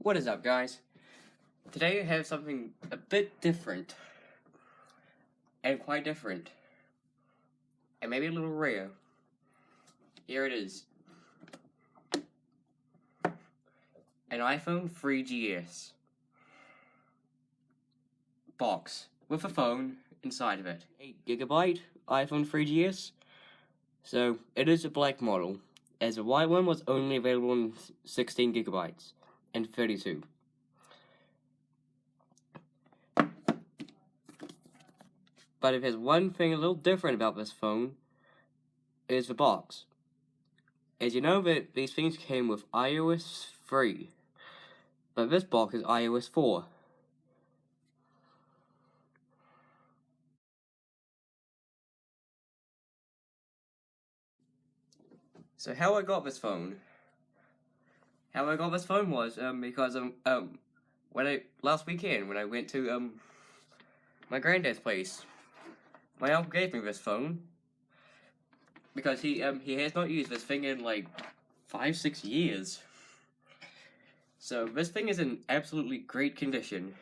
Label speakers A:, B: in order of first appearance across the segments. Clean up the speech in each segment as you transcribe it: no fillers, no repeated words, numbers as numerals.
A: What is up, guys? Today I have something a bit different, and quite different, and maybe a little rare. Here it is. An iPhone 3GS box with a phone inside of it. 8GB iPhone 3GS. So it is a black model, as the white one was only available in 16GB and 32. But if there's one thing a little different about this phone, is the box. As you know that these things came with iOS 3, but this box is iOS 4. So how I got this phone? How I got this phone was because last weekend when I went to my granddad's place, my uncle gave me this phone because he has not used this thing in like 5-6 years. So this thing is in absolutely great condition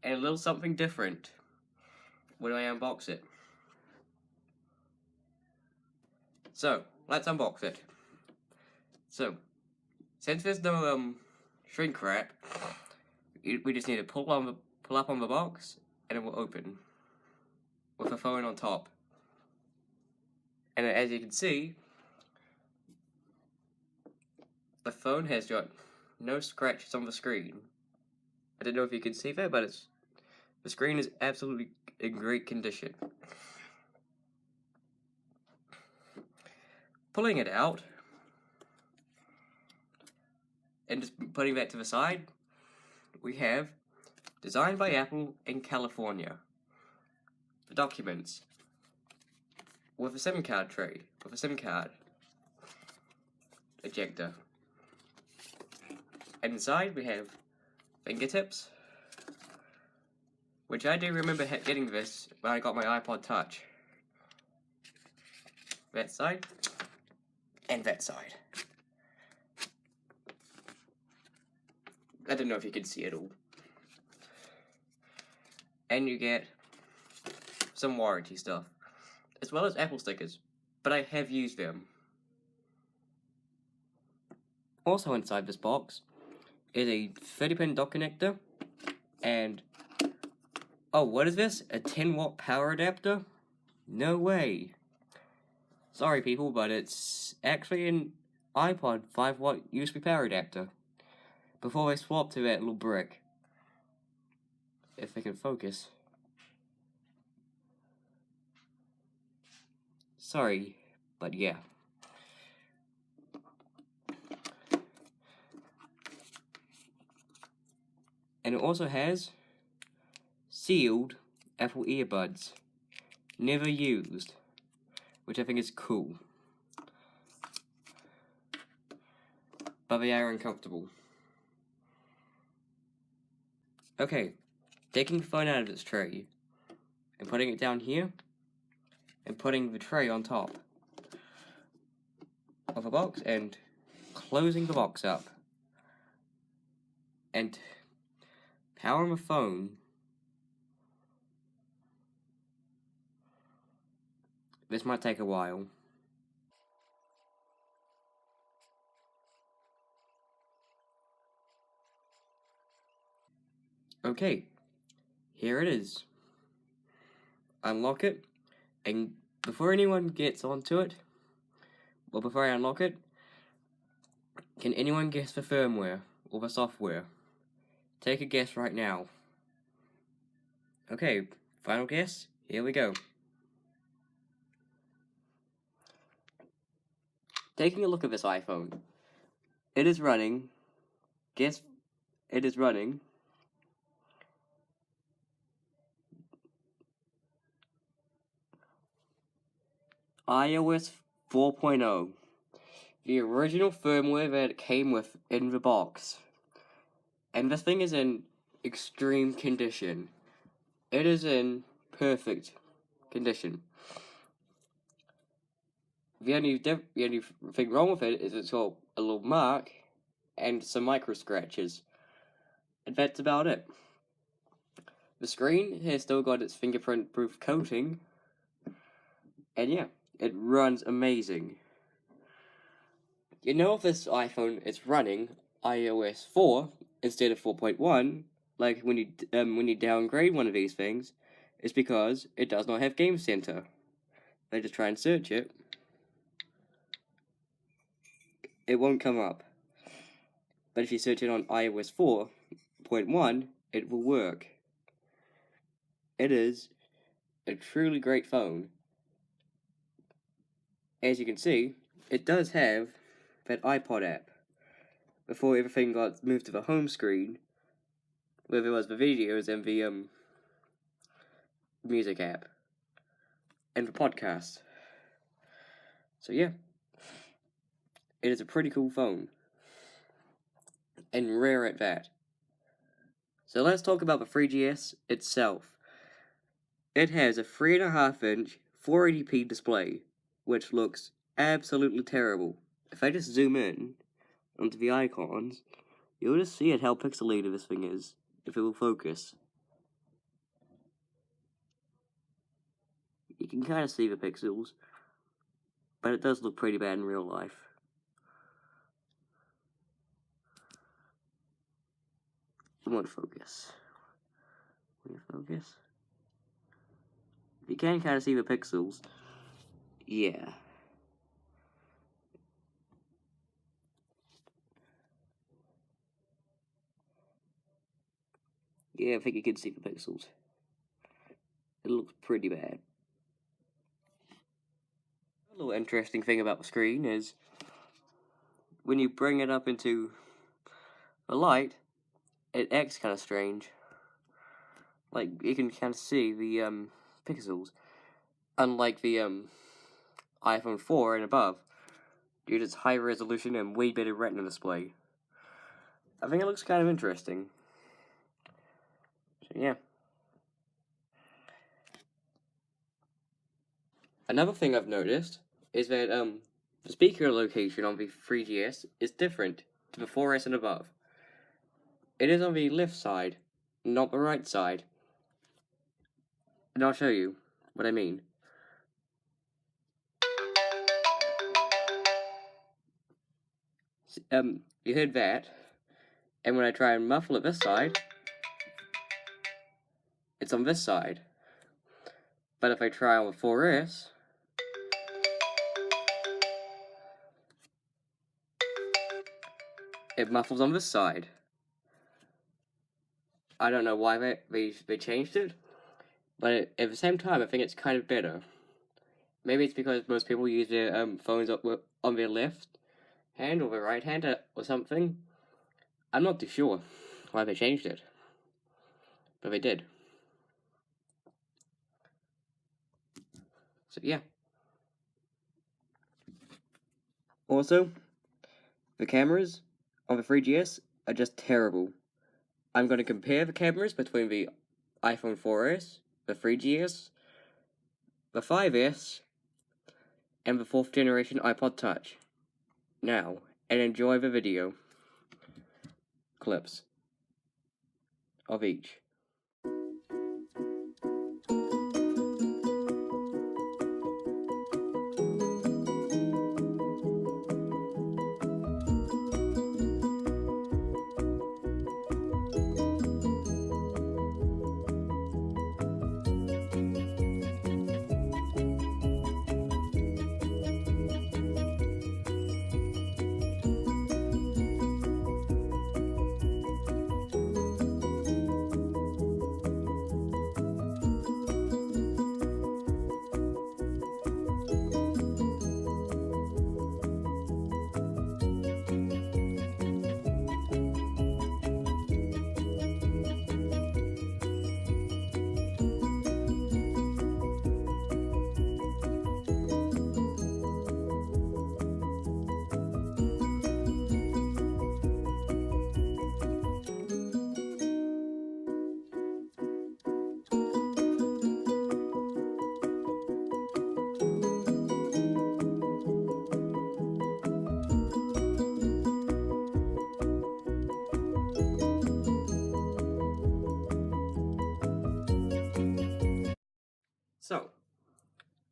A: and a little something different when I unbox it. So let's unbox it. So since there's no shrink wrap, we just need to pull up on the box and it will open with a phone on top. And as you can see, the phone has got no scratches on the screen. I don't know if you can see that, but the screen is absolutely in great condition. Pulling it out and just putting that to the side, we have designed by Apple in California. The documents with a SIM card tray, with a SIM card ejector. And inside we have fingertips, which I do remember getting this when I got my iPod Touch. That side, and that side. I don't know if you can see it all. And you get some warranty stuff, as well as Apple stickers, but I have used them. Also inside this box is a 30-pin dock connector, and oh, what is this? A 10-watt power adapter? No way. Sorry people, but it's actually an iPod 5-watt USB power adapter, before they swap to that little brick. If they can focus. Sorry, but yeah. And it also has sealed Apple earbuds, never used, which I think is cool. But they are uncomfortable. Okay, taking the phone out of its tray, and putting it down here, and putting the tray on top of a box, and closing the box up, and powering the phone. This might take a while. Okay, here it is. Unlock it, and before anyone gets onto it, well, before I unlock it, can anyone guess the firmware or the software? Take a guess right now. Okay, final guess, here we go. Taking a look at this iPhone, it is running, guess it is running iOS 4.0, the original firmware that it came with in the box. And this thing is in extreme condition. It is in perfect condition. The only thing wrong with it is it's got a little mark and some micro scratches. and that's about it. The screen has still got its fingerprint-proof coating, and yeah, it runs amazing. You know, if this iPhone is running iOS 4 instead of 4.1, like when you downgrade one of these things, it's because it does not have Game Center. If I just try and search it, it won't come up. But if you search it on iOS 4.1, it will work. It is a truly great phone. As you can see, it does have that iPod app. Before everything got moved to the home screen, where there was the videos and the music app and the podcast. So yeah, it is a pretty cool phone, and rare at that. So let's talk about the 3GS itself. It has a 3.5-inch 480p display, which looks absolutely terrible. If I just zoom in onto the icons, you'll just see how pixelated this thing is, if it will focus. You can kind of see the pixels, but it does look pretty bad in real life. It won't focus. Will it focus? You can kind of see the pixels. Yeah. Yeah, I think you can see the pixels. It looks pretty bad. A little interesting thing about the screen is when you bring it up into the light, it acts kind of strange. Like, you can kind of see the pixels. Unlike the iPhone 4 and above, due to its high resolution and way better retina display. I think it looks kind of interesting. So yeah. Another thing I've noticed is that the speaker location on the 3GS is different to the 4S and above. It is on the left side, not the right side. And I'll show you what I mean. You heard that, and when I try and muffle it this side, it's on this side. But if I try on the 4S, it muffles on this side. I don't know why they changed it, but at the same time, I think it's kind of better. Maybe it's because most people use their phones on their left hand or their right hand or something. I'm not too sure why they changed it, but they did. So yeah. Also, the cameras on the 3GS are just terrible. I'm going to compare the cameras between the iPhone 4S, the 3GS, the 5S, and the 4th generation iPod Touch. Now, and enjoy the video clips of each.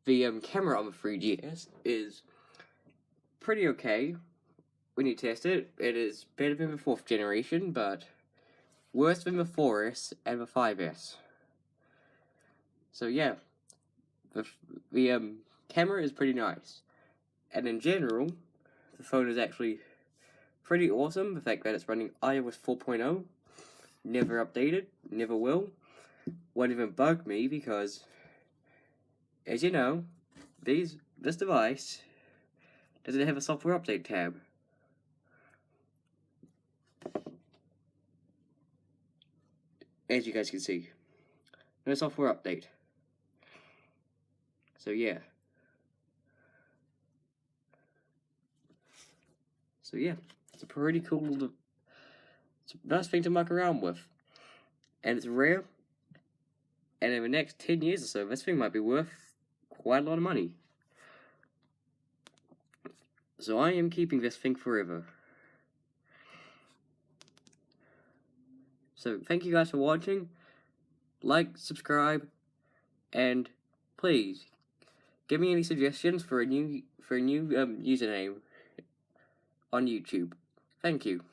A: the camera on the 3GS is pretty okay. When you test it, it is better than the 4th generation, but worse than the 4S and the 5S. So yeah, the camera is pretty nice. And in general, the phone is actually pretty awesome. The fact that it's running ios 4.0, never updated, never will, won't even bug me because, as you know, this device doesn't have a software update tab. As you guys can see, no software update. So yeah. It's a pretty cool, it's a nice thing to muck around with. And it's rare. And in the next 10 years or so, this thing might be worth quite a lot of money. So I am keeping this thing forever. So thank you guys for watching. Like, subscribe, and please give me any suggestions for a new username on YouTube. Thank you.